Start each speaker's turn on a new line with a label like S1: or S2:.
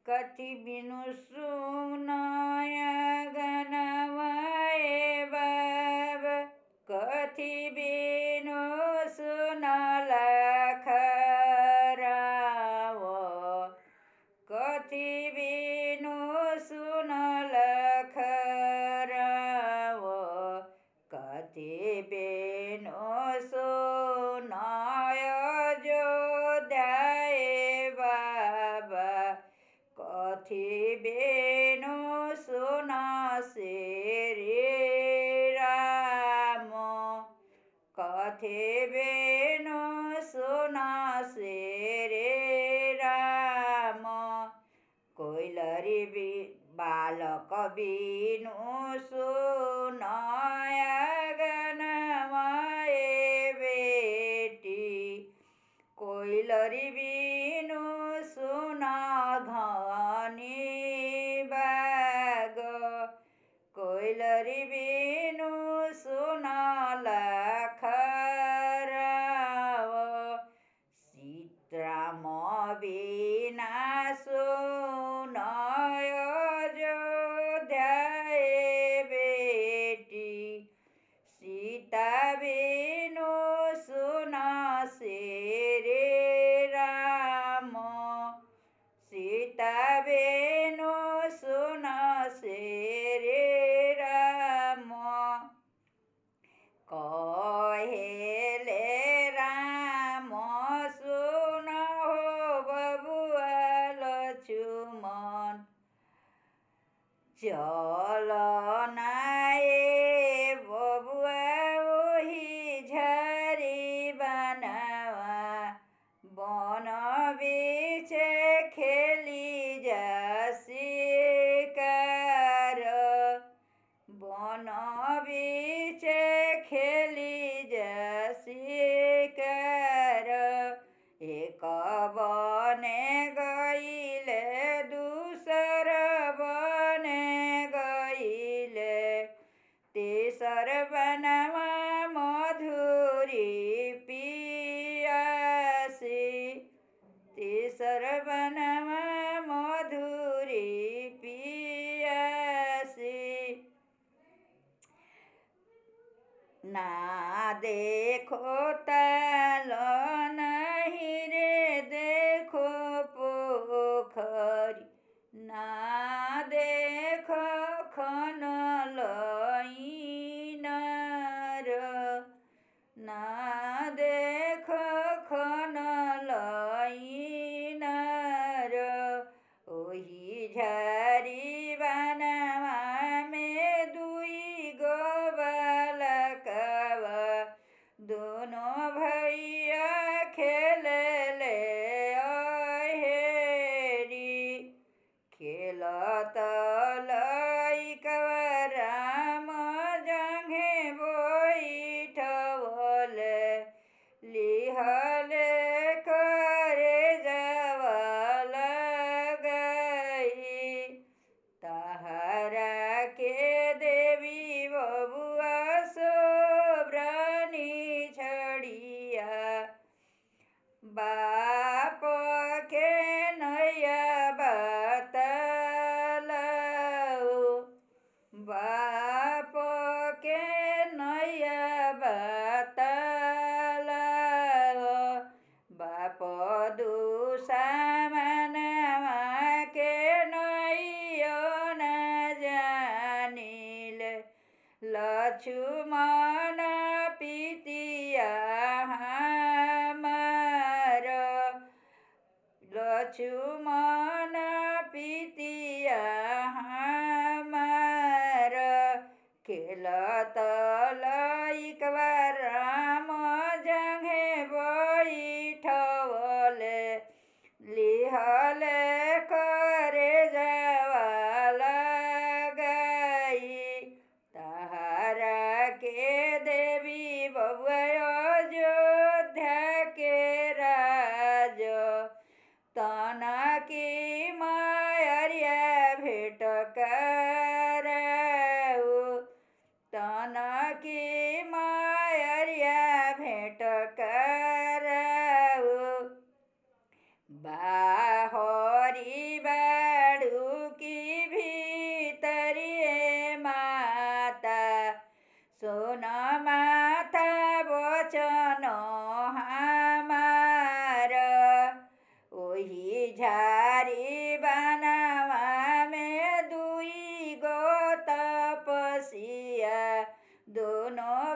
S1: कथी बिनु सुनय गनवाए बाब, कथी बिनु सुनल खराव, कथी बिनु सुनल खराव, कथी बिनु सुनय अयोध्याए बाबा, कथी बिनु सुना श्री राम, कथी बिनु सुना श्री राम, कोइलरी बालक बिनु सुनय गनवाए बेटी, कोइलरी बिनु सुना धनी बाग, कोइलरी बिनु सुना लखराव, सीताराम बिना सुनय अयोध्याए बेटी, सीता बिनु सुना श्री राम, सीता बिनु सुना श्री राम, कहेले राम सुन हो बबुआ लक्ष्मण, चल नाए बबुआ ओही झारी बनवा, बन बीच खेली जा शिकार, बन बीच खेली जा शिकार, एक बने गईले दूसर बने गईले, तेसर बनवा मधुरी पियासी, तेसर बनवा मधुरी पियासी, ना देखो ताल नहीं रे देखो पोखरी, ना देखो खन लईनार, ना देखो खन लईनार, ओही झारी बनवा में दुई गो बालकवा, दोनों भैया खेलले अहेरी, खेलत लइकवा राम जंघे बैठवले, लिहले करे जावा लगाई, तहरा के देवी बबुआ सोब्रानी छड़िया, बाप के नैया बतलाओ, बाप के नैया बतलाओ, बाप दुश्मनवा के नैयो न जानिले, लक्ष्मण पितिया हमार, लक्ष्मण पितिया हमार, खेलत लइकवा राम जंघे बैठवले, लिहले करे जावा लगाई, तहरा के देवी बबुआ अयोध्या के राज, तना की मायरिया भेट कराऊ, तना की मायरिया भेट कराऊ, बाहरी बा ओही झारी बनावा में दुई गो तपसिया दोनों